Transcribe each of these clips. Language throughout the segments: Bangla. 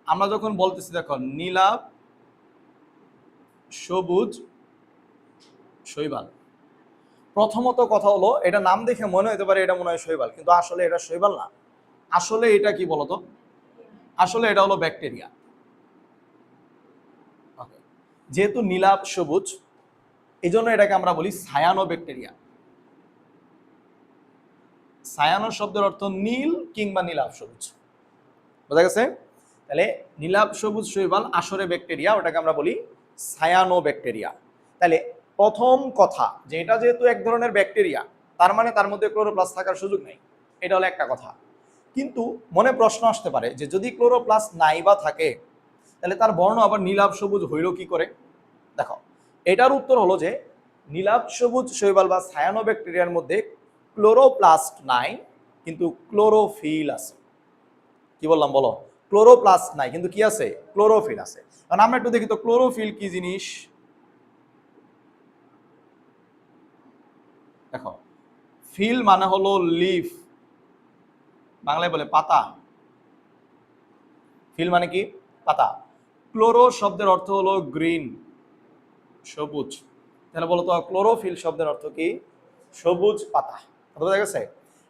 আমরা যখন বলতেছি দেখো নীলাভ সবুজ শৈবাল, প্রথমত কথা হলো এটা নাম দেখে মনে হতে পারে এটা মনে হয় শৈবাল, কিন্তু আসলে এটা শৈবাল না। আসলে এটা কি বলতো, আসলে এটা হলো ব্যাকটেরিয়া। যেহেতু নীলাভ সবুজ এই জন্য এটাকে আমরা বলি সায়ানো ব্যাকটেরিয়া। সায়ানো শব্দের অর্থ নীল কিংবা নীলাভ সবুজ, বোঝা গেছে? তাহলে নীলাভ সবুজ শৈবাল আসরে ব্যাকটেরিয়া, ওটাকে আমরা বলি সায়ানো ব্যাকটেরিয়া। তাহলে প্রথম কথা যে এটা যেহেতু এক ধরনের ব্যাকটেরিয়া, তার মানে তার মধ্যে ক্লোরোপ্লাস্ট থাকার সুযোগ নেই, এটা হলো একটা কথা। কিন্তু মনে প্রশ্ন আসতে পারে যে যদি ক্লোরোপ্লাস্ট নাই বা থাকে তাহলে তার বর্ণ আবার নীলাভ সবুজ হইল কি করে? দেখো, এটার উত্তর হলো যে নীলাভ সবুজ শৈবাল বা সায়ানো ব্যাকটেরিয়ার মধ্যে ক্লোরোপ্লাস্ট নাই, কিন্তু ক্লোরোফিল আছে। কি বললাম বলো? ক্লোরোপ্লাস্ট নাই কিন্তু কি আছে? ক্লোরোফিল আছে। কারণ আমরা একটু দেখি তো ক্লোরোফিল কি জিনিস। দেখো, ফিল মানে হলো লিফ, বাংলায় বলে পাতা। ফিল মানে কি? পাতা। ক্লোরো শব্দের অর্থ হলো গ্রিন, সবুজ। তাহলে বলো তো ক্লোরোফিল শব্দের অর্থ কি? সবুজ পাতা। বোঝা গেছে?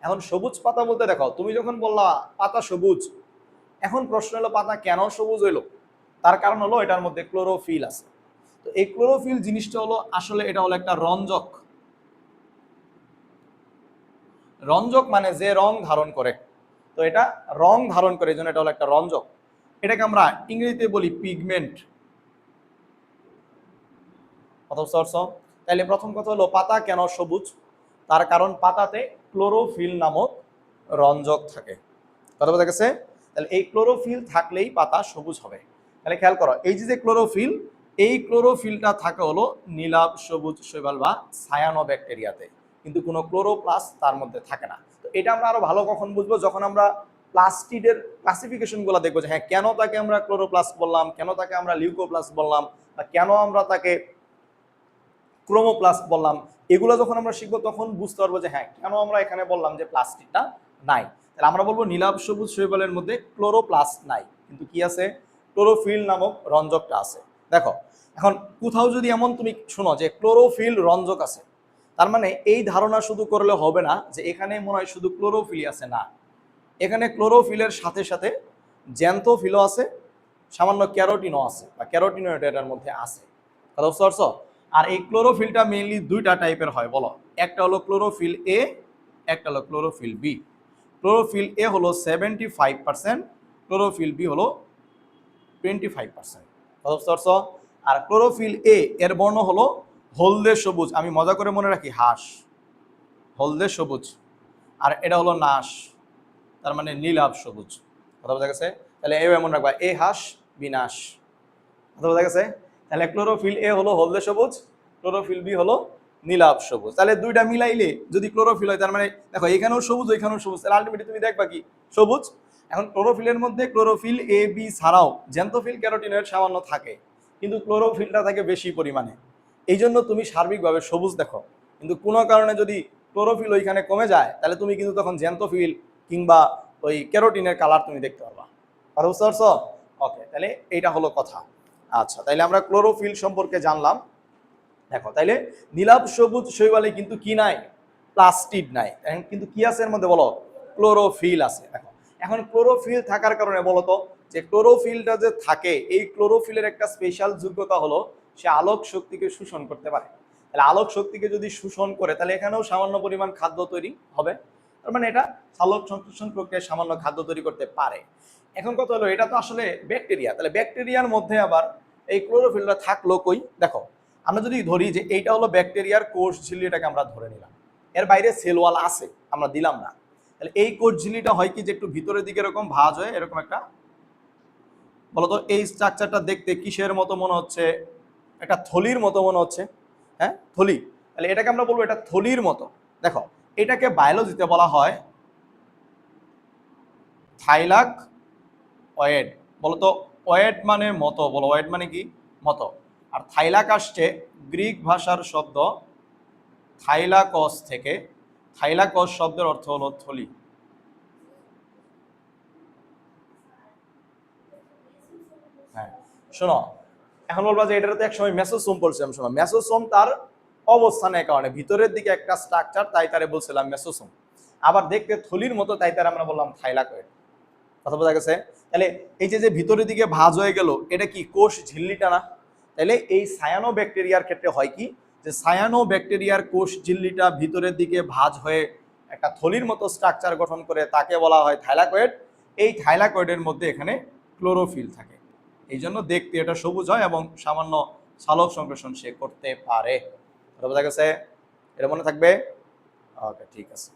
এখন সবুজ পাতা বলতে দেখো তুমি যখন বললা পাতা সবুজ, এখন প্রশ্ন হলো পাতা কেন সবুজ হইলো? তার কারণ হলো এটার মধ্যে ক্লোরোফিল আছে। তো এই ক্লোরোফিল জিনিসটা হলো আসলে এটা হলো একটা রঞ্জক। রঞ্জক মানে যে রং ধারণ করে, তো এটা রং ধারণ করে এই জন্য এটা হলো একটা রঞ্জক। এটাকে আমরা ইংরেজিতে বলি পিগমেন্ট। কথা বুঝতে পারছো? তাহলে প্রথম কথা হলো পাতা কেন সবুজ, তার কারণ পাতাতে ক্লোরোফিল নামক রঞ্জক থাকে। কথা বোঝা গেছে? তাহলে এই ক্লোরোফিল থাকলেই পাতা সবুজ হবে। তাহলে খেয়াল করো এই যে ক্লোরোফিল, এই ক্লোরোফিলটা থাকে হলো নীলাভ সবুজ শৈবাল বা সায়ানো ব্যাকটেরিয়াতে, কিন্তু কোনো ক্লোরোপ্লাস্ট তার মধ্যে থাকে না। তো এটা আমরা আরো ভালো কখন বুঝবো? যখন আমরা প্লাস্টিডের ক্লাসিফিকেশন গুলো দেখবো যে হ্যাঁ কেন তাকে আমরা ক্লোরোপ্লাস্ট বললাম, কেন তাকে আমরা লিউকোপ্লাস্ট বললাম, বা কেন আমরা তাকে ক্রোমোপ্লাস্ট বললাম। এগুলো যখন আমরা শিখবো তখন বুঝতে পারবো যে হ্যাঁ কেন আমরা এখানে বললাম যে প্লাস্টিকটা নাই। তাহলে আমরা বলবো নীলাভ সবুজ শৈবালের মধ্যে ক্লোরোপ্লাস্ট নাই, কিন্তু কি আছে? ক্লোরোফিল নামক রঞ্জকটা আছে। দেখো, এখন কোথাও যদি এমন তুমি শোনো যে ক্লোরোফিল রঞ্জক আছে, তার মানে এই ধারণা শুধু করলে হবে না যে এখানে মনে হয় শুধু ক্লোরোফিল আছে, না। এখানে ক্লোরোফিলের সাথে সাথে জ্যান্থোফিলও আছে, সামান্য ক্যারোটিনও আছে বা ক্যারোটিনয়েড এটার মধ্যে আছে। কথা বুঝতে পারছো? আর এই ক্লোরোফিলটা মেইনলি দুইটা টাইপের হয় বলো। একটা হলো ক্লোরোফিল এ, একটা হলো ক্লোরোফিল বি। ক্লোরোফিল এ হলো 75%, ক্লোরোফিল বি হলো 25%। কথা বুঝতে পারছো? আর ক্লোরোফিল এ এর বর্ণ হলো হলদে সবুজ, আমি মজা করে মনে রাখি হাঁস, হলদে সবুজ। আর এটা হলো নাশ, তার মানে নীলাভ সবুজ। কথা বোঝা গেছে? তাহলে এভাবে মনে রাখবা, এ হাঁস বিনাশ। কথা বোঝা গেছে? তাহলে ক্লোরোফিল এ হলো হলদে সবুজ, ক্লোরোফিল বি হলো নীলাভ সবুজ। তাহলে দুইটা মিলাইলে যদি ক্লোরোফিল হয় তার মানে দেখো এখানেও সবুজ ওইখানেও সবুজ, তাহলে আলটিমেটলি তুমি দেখবা কি? সবুজ। এখন ক্লোরোফিলের মধ্যে ক্লোরোফিল এ বি ছাড়াও জ্যান্থোফিল ক্যারোটিনয়েড সামান্য থাকে, কিন্তু ক্লোরোফিলটা থাকে বেশি পরিমাণে, এই জন্য তুমি সার্বিকভাবে সবুজ দেখো। কিন্তু কোনো কারণে যদি ক্লোরোফিল ওইখানে কমে যায় তাহলে তুমি কিন্তু তখন জ্যান্থোফিল কিংবা ওই ক্যারোটিনের কালার তুমি দেখতে পারবা। কথা বুঝতে পারছো? ওকে, তাহলে এইটা হলো কথা। আচ্ছা, তাইলে আমরা ক্লোরোফিল সম্পর্কে জানলাম। দেখো, তাইলে নীলাভ সবুজ শৈবালে কিন্তু কি নাই? প্লাস্টিড নাই, কিন্তু কি আছে এর মধ্যে বলো? ক্লোরোফিল আছে। দেখো, এখন ক্লোরোফিল থাকার কারণে বলো তো যে ক্লোরোফিলটা যে থাকে, এই ক্লোরোফিলের একটা স্পেশাল যোগ্যতা হলো সে আলোক শক্তিকে শোষণ করতে পারে। তাহলে আলোক শক্তিকে যদি শোষণ করে তাহলে এখানেও সামান্য পরিমাণ খাদ্য তৈরি হবে, তার মানে এটা আলোক সংশ্লেষণ প্রক্রিয়ায় সামান্য খাদ্য তৈরি করতে পারে। এখন কথা হলো এটা তো আসলে ব্যাকটেরিয়া, তাহলে ব্যাকটেরিয়ার মধ্যে আবার এই ক্লোরোফিলটা থাকলো কই? দেখো, আমরা যদি ধরি যে এইটা হলো ব্যাকটেরিয়ার কোষ ঝিল্লি, এটাকে আমরা ধরে নিলাম, এর বাইরে সেল ওয়াল আছে, আমরা দিলাম না। তাহলে এই কোষ ঝিল্লিটা হয় কি যে একটু ভিতরের দিকে এরকম ভাঁজ হয়ে এরকম একটা, বলতো এই স্ট্রাকচারটা দেখতে কিসের মতো মনে হচ্ছে? একটা থলির মতো মনে হচ্ছে, হ্যাঁ থলি। তাহলে এটাকে আমরা বলবো এটা থলির মতো। দেখো, এটাকে বায়োলজিতে বলা হয় থাইলাক ওয়েড। বলতো ওয়েড মানে মতো, বলো ওয়েড মানে কি? মতো। আর থাইলাক আসছে গ্রিক ভাষার শব্দ থাইলাকস থেকে। থাইলাকস শব্দের অর্থ হলো থলি। হ্যাঁ শোনো, এখন বলবা যে এটা তো একসময় মেসোসোম বলছিলাম। শোনো, মেসোসোম তার অবস্থানের কারণে ভিতরের দিকে একটা স্ট্রাকচার, তাই তারে বলছিলাম মেসোসোম। আবার দেখতে থলির মতো, তাই তারে আমরা বললাম থাইলাকয়েড। কথা বোঝা গেছে? তাহলে এই যে যে ভিতরের দিকে ভাঁজ হয়ে গেল, এটা কি কোষ ঝিল্লিটা না? তাহলে এই সায়ানো ব্যাকটেরিয়ার ক্ষেত্রে হয় কি, যে সায়ানো ব্যাকটেরিয়ার কোষ ঝিল্লিটা ভিতরের দিকে ভাঁজ হয়ে একটা থলির মতো স্ট্রাকচার গঠন করে, তাকে বলা হয় থাইলাকয়েড। এই থাইলাকয়েডের মধ্যে এখানে ক্লোরোফিল থাকে, এই জন্য দেখতে এটা সবুজ হয় এবং সামান্য সালোক সংশ্লেষণ সে করতে পারে। বোঝা গেছে? এটা মনে থাকবে? ওকে, ঠিক আছে।